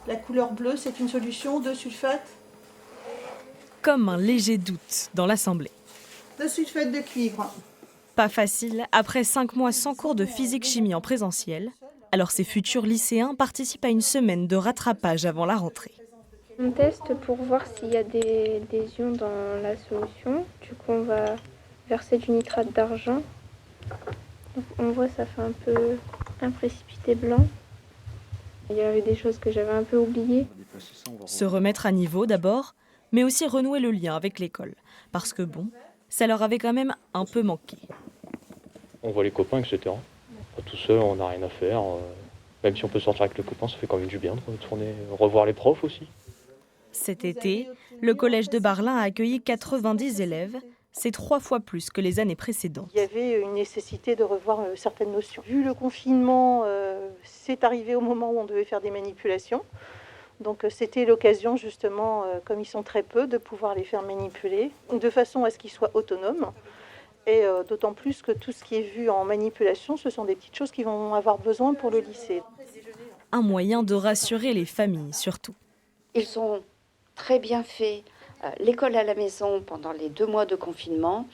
La couleur bleue, c'est une solution de sulfate. Comme un léger doute dans l'assemblée. De sulfate de cuivre. Pas facile, après 5 mois sans cours de physique-chimie en présentiel, alors ces futurs lycéens participent à une semaine de rattrapage avant la rentrée. On teste pour voir s'il y a des ions dans la solution. Du coup, on va verser du nitrate d'argent. Donc, on voit ça fait un peu un précipité blanc. Il y avait des choses que j'avais un peu oubliées. Se remettre à niveau d'abord, mais aussi renouer le lien avec l'école. Parce que bon, ça leur avait quand même un peu manqué. On voit les copains, etc. Tout seul, on n'a rien à faire. Même si on peut sortir avec le copain, ça fait quand même du bien de retourner revoir les profs aussi. Cet été, le collège de Barlin a accueilli 90 élèves. C'est 3 fois plus que les années précédentes. Il y avait une nécessité de revoir certaines notions. Vu le confinement, c'est arrivé au moment où on devait faire des manipulations. Donc c'était l'occasion justement, comme ils sont très peu, de pouvoir les faire manipuler, de façon à ce qu'ils soient autonomes. Et d'autant plus que tout ce qui est vu en manipulation, ce sont des petites choses qu'ils vont avoir besoin pour le lycée. Un moyen de rassurer les familles surtout. Ils ont très bien fait l'école à la maison pendant les 2 mois de confinement.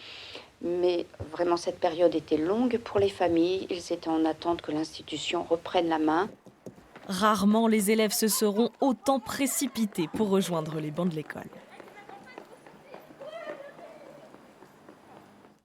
Mais vraiment, cette période était longue pour les familles. Ils étaient en attente que l'institution reprenne la main. Rarement les élèves se seront autant précipités pour rejoindre les bancs de l'école.